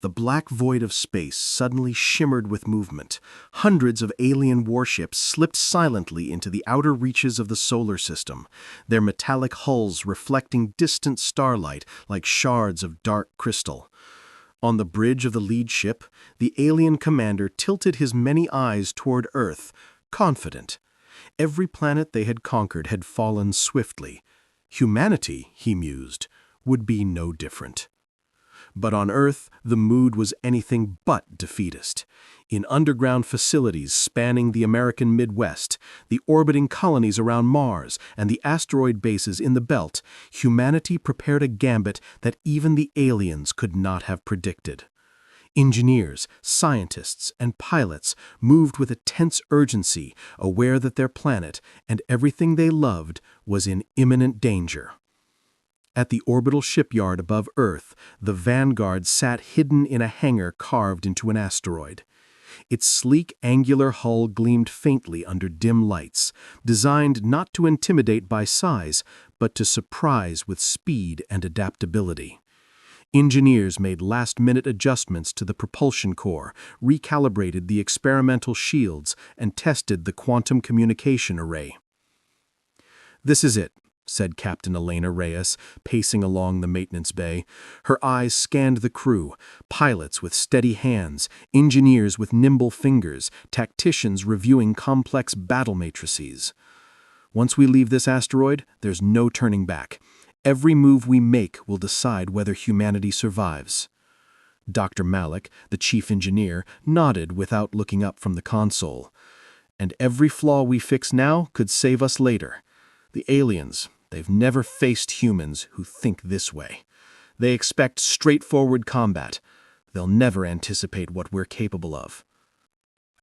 The black void of space suddenly shimmered with movement. Hundreds of alien warships slipped silently into the outer reaches of the solar system, their metallic hulls reflecting distant starlight like shards of dark crystal. On the bridge of the lead ship, the alien commander tilted his many eyes toward Earth, confident. Every planet they had conquered had fallen swiftly. Humanity, he mused, would be no different. But on Earth, the mood was anything but defeatist. In underground facilities spanning the American Midwest, the orbiting colonies around Mars, and the asteroid bases in the belt, humanity prepared a gambit that even the aliens could not have predicted. Engineers, scientists, and pilots moved with a tense urgency, aware that their planet, and everything they loved, was in imminent danger. At the orbital shipyard above Earth, the Vanguard sat hidden in a hangar carved into an asteroid. Its sleek, angular hull gleamed faintly under dim lights, designed not to intimidate by size, but to surprise with speed and adaptability. Engineers made last-minute adjustments to the propulsion core, recalibrated the experimental shields, and tested the quantum communication array. "This is it," said Captain Elena Reyes, pacing along the maintenance bay. Her eyes scanned the crew, pilots with steady hands, engineers with nimble fingers, tacticians reviewing complex battle matrices. "Once we leave this asteroid, there's no turning back. Every move we make will decide whether humanity survives." Dr. Malik, the chief engineer, nodded without looking up from the console. "And every flaw we fix now could save us later. The aliens, they've never faced humans who think this way. They expect straightforward combat. They'll never anticipate what we're capable of."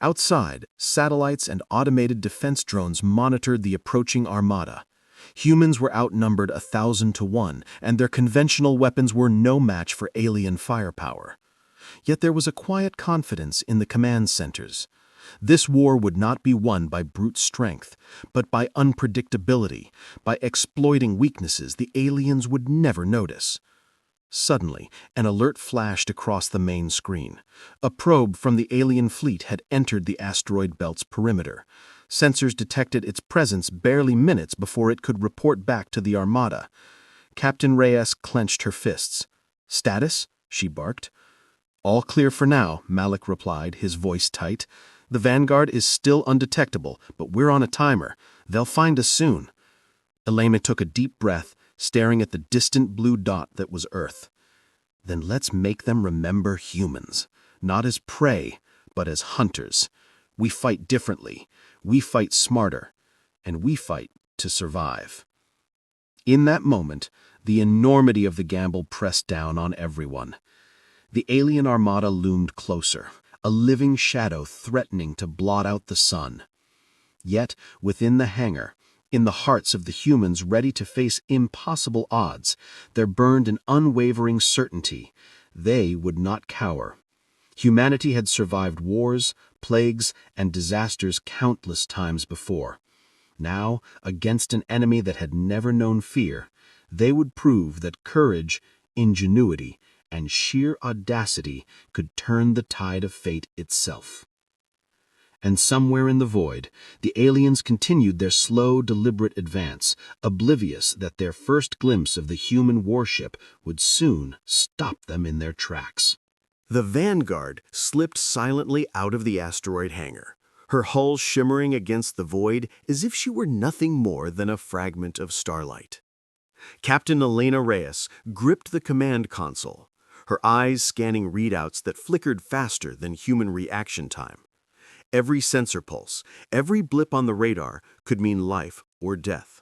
Outside, satellites and automated defense drones monitored the approaching armada. Humans were outnumbered 1,000 to 1, and their conventional weapons were no match for alien firepower. Yet there was a quiet confidence in the command centers. This war would not be won by brute strength, but by unpredictability, by exploiting weaknesses the aliens would never notice. Suddenly, an alert flashed across the main screen. A probe from the alien fleet had entered the asteroid belt's perimeter. Sensors detected its presence barely minutes before it could report back to the Armada. Captain Reyes clenched her fists. "Status?" she barked. "All clear for now," Malik replied, his voice tight. "The Vanguard is still undetectable, but we're on a timer. They'll find us soon." Elena took a deep breath, staring at the distant blue dot that was Earth. "Then let's make them remember humans, not as prey, but as hunters. We fight differently, we fight smarter, and we fight to survive." In that moment, the enormity of the gamble pressed down on everyone. The alien armada loomed closer, a living shadow threatening to blot out the sun. Yet, within the hangar, in the hearts of the humans ready to face impossible odds, there burned an unwavering certainty. They would not cower. Humanity had survived wars, plagues, and disasters countless times before. Now, against an enemy that had never known fear, they would prove that courage, ingenuity, and sheer audacity could turn the tide of fate itself. And somewhere in the void, the aliens continued their slow, deliberate advance, oblivious that their first glimpse of the human warship would soon stop them in their tracks. The Vanguard slipped silently out of the asteroid hangar, her hull shimmering against the void as if she were nothing more than a fragment of starlight. Captain Elena Reyes gripped the command console, her eyes scanning readouts that flickered faster than human reaction time. Every sensor pulse, every blip on the radar could mean life or death.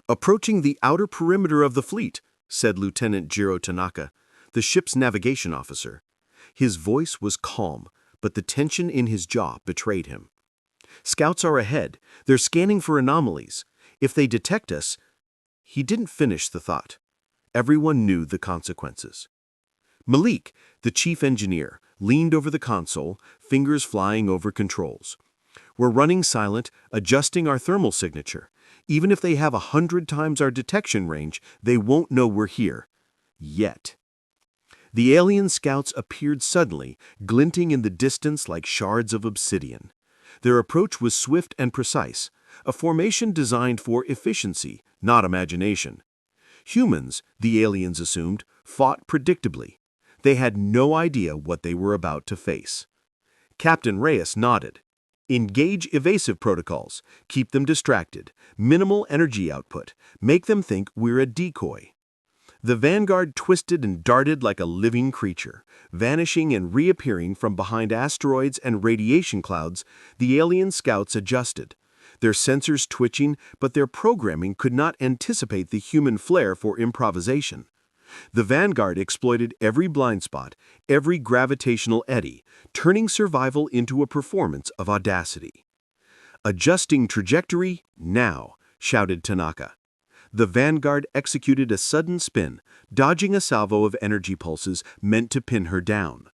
"Approaching the outer perimeter of the fleet," said Lieutenant Jiro Tanaka, the ship's navigation officer. His voice was calm, but the tension in his jaw betrayed him. "Scouts are ahead. They're scanning for anomalies. If they detect us—" He didn't finish the thought. Everyone knew the consequences. Malik, the chief engineer, leaned over the console, fingers flying over controls. "We're running silent, adjusting our thermal signature. Even if they have 100 times our detection range, they won't know we're here. Yet." The alien scouts appeared suddenly, glinting in the distance like shards of obsidian. Their approach was swift and precise, a formation designed for efficiency, not imagination. Humans, the aliens assumed, fought predictably. They had no idea what they were about to face. Captain Reyes nodded. Engage evasive protocols, keep them distracted, minimal energy output, make them think we're a decoy. The Vanguard twisted and darted like a living creature, vanishing and reappearing from behind asteroids and radiation clouds. The alien scouts adjusted, their sensors twitching, but their programming could not anticipate the human flair for improvisation. The Vanguard exploited every blind spot, every gravitational eddy, turning survival into a performance of audacity. "Adjusting trajectory, now," shouted Tanaka. The Vanguard executed a sudden spin, dodging a salvo of energy pulses meant to pin her down.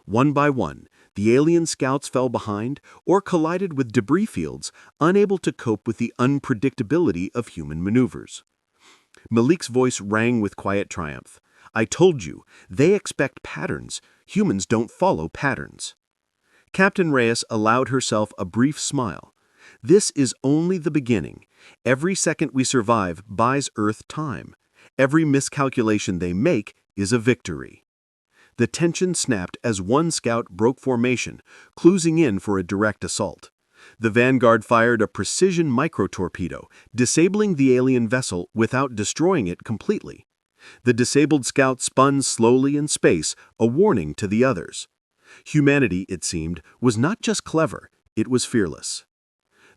One by one, the alien scouts fell behind or collided with debris fields, unable to cope with the unpredictability of human maneuvers. Malik's voice rang with quiet triumph. "I told you, they expect patterns. Humans don't follow patterns." Captain Reyes allowed herself a brief smile. "This is only the beginning. Every second we survive buys Earth time. Every miscalculation they make is a victory." The tension snapped as one scout broke formation, closing in for a direct assault. The Vanguard fired a precision micro-torpedo, disabling the alien vessel without destroying it completely. The disabled scout spun slowly in space, a warning to the others. Humanity, it seemed, was not just clever, it was fearless.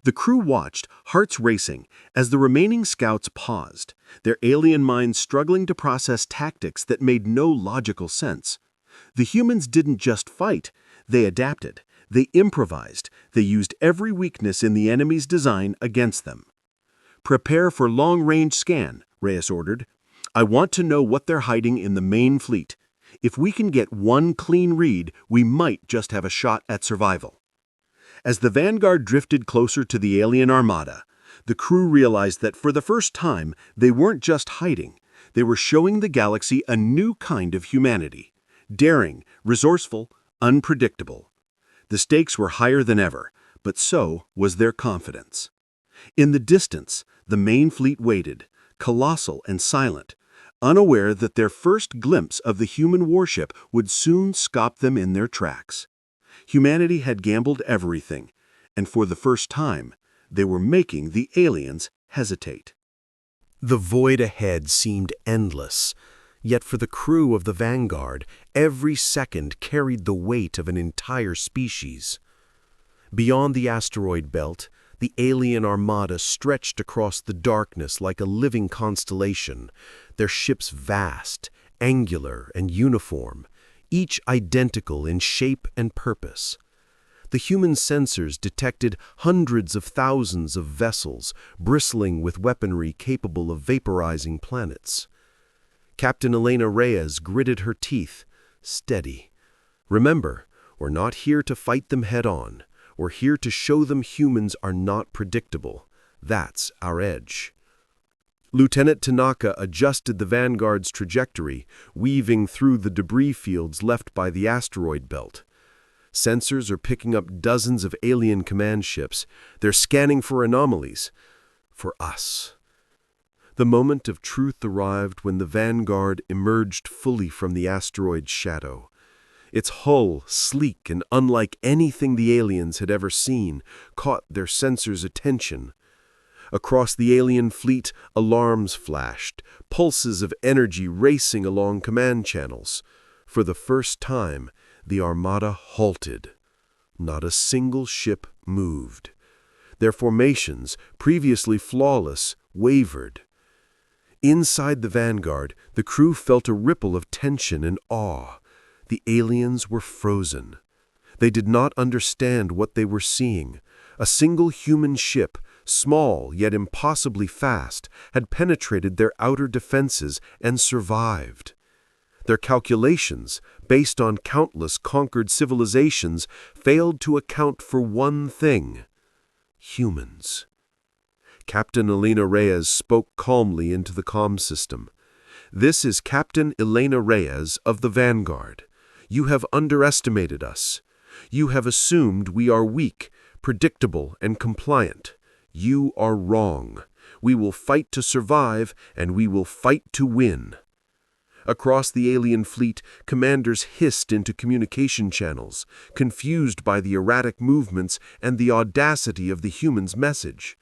The crew watched, hearts racing, as the remaining scouts paused, their alien minds struggling to process tactics that made no logical sense. The humans didn't just fight, they adapted, they improvised, they used every weakness in the enemy's design against them. "Prepare for long-range scan," Reyes ordered. "I want to know what they're hiding in the main fleet. If we can get one clean read, we might just have a shot at survival." As the Vanguard drifted closer to the alien armada, the crew realized that for the first time, they weren't just hiding. They were showing the galaxy a new kind of humanity. Daring, resourceful, unpredictable. The stakes were higher than ever, but so was their confidence. In the distance, the main fleet waited, colossal and silent, unaware that their first glimpse of the human warship would soon stop them in their tracks. Humanity had gambled everything, and for the first time, they were making the aliens hesitate. The void ahead seemed endless, yet for the crew of the Vanguard, every second carried the weight of an entire species. Beyond the asteroid belt, the alien armada stretched across the darkness like a living constellation, their ships vast, angular, and uniform, each identical in shape and purpose. The human sensors detected hundreds of thousands of vessels bristling with weaponry capable of vaporizing planets. Captain Elena Reyes gritted her teeth. "Steady. Remember, we're not here to fight them head-on. We're here to show them humans are not predictable. That's our edge." Lieutenant Tanaka adjusted the Vanguard's trajectory, weaving through the debris fields left by the asteroid belt. Sensors are picking up dozens of alien command ships. They're scanning for anomalies. For us. The moment of truth arrived when the Vanguard emerged fully from the asteroid's shadow. Its hull, sleek and unlike anything the aliens had ever seen, caught their sensors' attention. Across the alien fleet, alarms flashed, pulses of energy racing along command channels. For the first time, the Armada halted. Not a single ship moved. Their formations, previously flawless, wavered. Inside the Vanguard, the crew felt a ripple of tension and awe. The aliens were frozen. They did not understand what they were seeing. A single human ship, small yet impossibly fast, had penetrated their outer defenses and survived. Their calculations, based on countless conquered civilizations, failed to account for one thing: humans. Captain Elena Reyes spoke calmly into the comm system. This is Captain Elena Reyes of the Vanguard. You have underestimated us. You have assumed we are weak, predictable, and compliant. You are wrong. We will fight to survive, and we will fight to win." Across the alien fleet, commanders hissed into communication channels, confused by the erratic movements and the audacity of the human's message.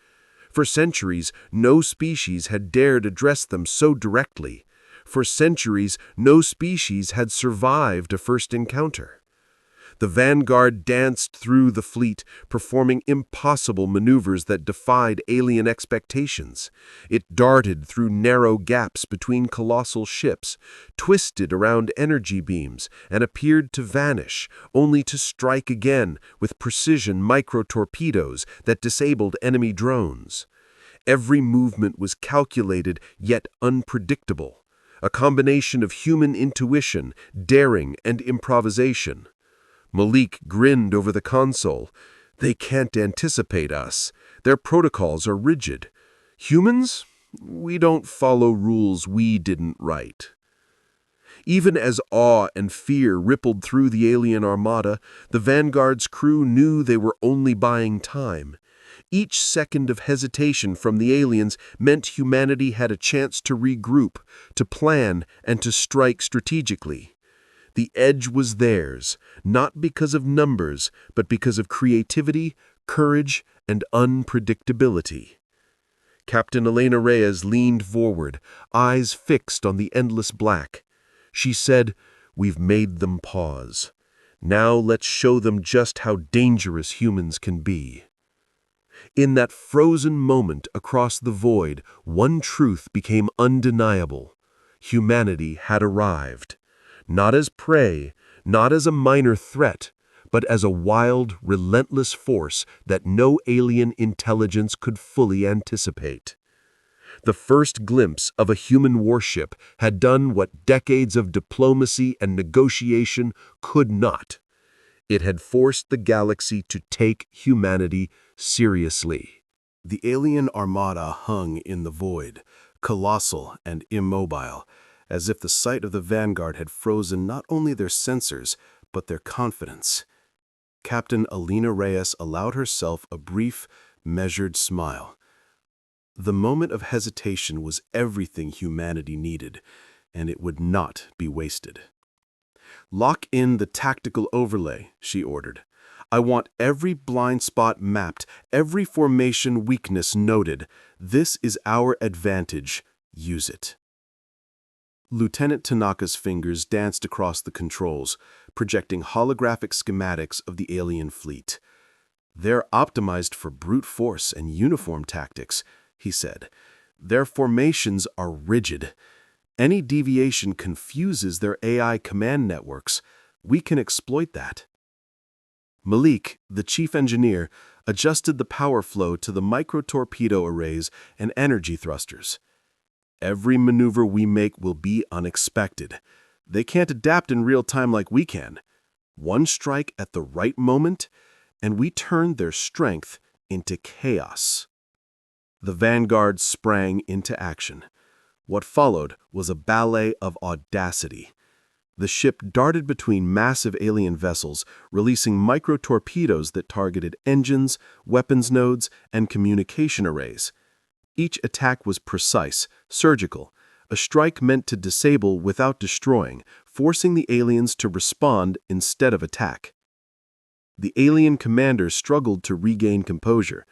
For centuries, no species had dared address them so directly. For centuries, no species had survived a first encounter. The Vanguard danced through the fleet, performing impossible maneuvers that defied alien expectations. It darted through narrow gaps between colossal ships, twisted around energy beams, and appeared to vanish, only to strike again with precision micro-torpedoes that disabled enemy drones. Every movement was calculated yet unpredictable, a combination of human intuition, daring, and improvisation. Malik grinned over the console. "They can't anticipate us. Their protocols are rigid. Humans? We don't follow rules we didn't write." Even as awe and fear rippled through the alien armada, the Vanguard's crew knew they were only buying time. Each second of hesitation from the aliens meant humanity had a chance to regroup, to plan, and to strike strategically. The edge was theirs, not because of numbers, but because of creativity, courage, and unpredictability. Captain Elena Reyes leaned forward, eyes fixed on the endless black. She said, "We've made them pause. Now let's show them just how dangerous humans can be." In that frozen moment across the void, one truth became undeniable. Humanity had arrived. Not as prey, not as a minor threat, but as a wild, relentless force that no alien intelligence could fully anticipate. The first glimpse of a human warship had done what decades of diplomacy and negotiation could not. It had forced the galaxy to take humanity seriously. The alien armada hung in the void, colossal and immobile, as if the sight of the Vanguard had frozen not only their sensors, but their confidence. Captain Elena Reyes allowed herself a brief, measured smile. The moment of hesitation was everything humanity needed, and it would not be wasted. "Lock in the tactical overlay," she ordered. "I want every blind spot mapped, every formation weakness noted. This is our advantage. Use it." Lieutenant Tanaka's fingers danced across the controls, projecting holographic schematics of the alien fleet. "They're optimized for brute force and uniform tactics," he said. "Their formations are rigid. Any deviation confuses their AI command networks. We can exploit that." Malik, the chief engineer, adjusted the power flow to the micro-torpedo arrays and energy thrusters. "Every maneuver we make will be unexpected. They can't adapt in real time like we can. One strike at the right moment, and we turn their strength into chaos." The Vanguard sprang into action. What followed was a ballet of audacity. The ship darted between massive alien vessels, releasing micro-torpedoes that targeted engines, weapons nodes, and communication arrays. Each attack was precise, surgical, a strike meant to disable without destroying, forcing the aliens to respond instead of attack. The alien commanders struggled to regain composure.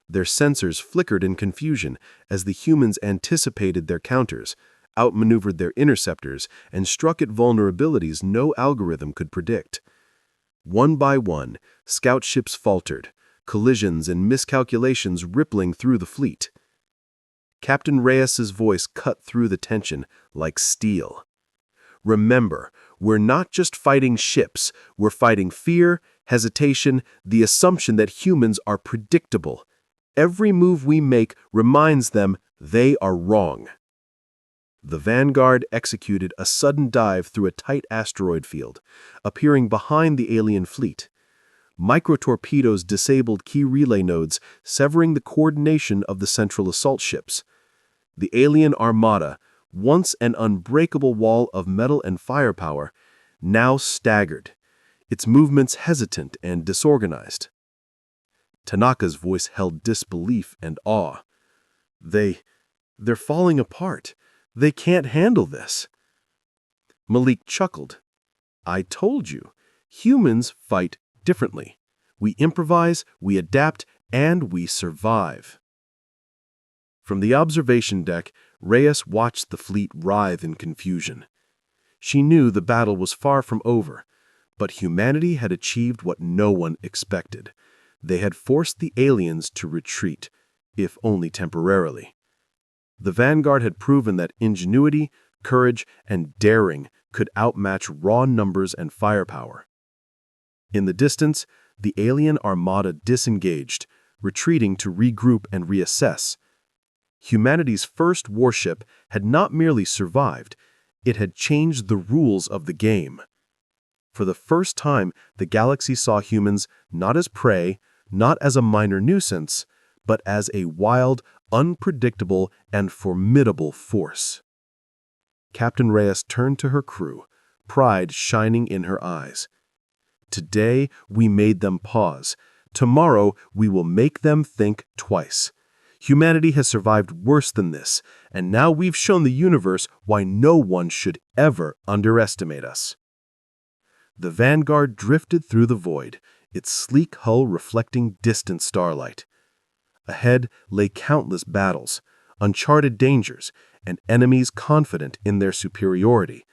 Their sensors flickered in confusion as the humans anticipated their counters, outmaneuvered their interceptors, and struck at vulnerabilities no algorithm could predict. One by one, scout ships faltered, collisions and miscalculations rippling through the fleet. Captain Reyes's voice cut through the tension like steel. "Remember, we're not just fighting ships, we're fighting fear, hesitation, the assumption that humans are predictable. Every move we make reminds them they are wrong." The Vanguard executed a sudden dive through a tight asteroid field, appearing behind the alien fleet. Micro-torpedoes disabled key relay nodes, severing the coordination of the central assault ships. The alien armada, once an unbreakable wall of metal and firepower, now staggered, its movements hesitant and disorganized. Tanaka's voice held disbelief and awe. They're falling apart. They can't handle this. Malik chuckled. I told you, humans fight differently. We improvise, we adapt, and we survive. From the observation deck, Reyes watched the fleet writhe in confusion. She knew the battle was far from over, but humanity had achieved what no one expected. They had forced the aliens to retreat, if only temporarily. The Vanguard had proven that ingenuity, courage, and daring could outmatch raw numbers and firepower. In the distance, the alien armada disengaged, retreating to regroup and reassess. Humanity's first warship had not merely survived, it had changed the rules of the game. For the first time, the galaxy saw humans not as prey, not as a minor nuisance, but as a wild, unpredictable, and formidable force. Captain Reyes turned to her crew, pride shining in her eyes. Today, we made them pause. Tomorrow, we will make them think twice. Humanity has survived worse than this, and now we've shown the universe why no one should ever underestimate us. The Vanguard drifted through the void, its sleek hull reflecting distant starlight. Ahead lay countless battles, uncharted dangers, and enemies confident in their superiority.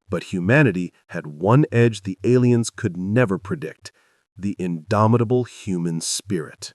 But humanity had one edge the aliens could never predict: the indomitable human spirit.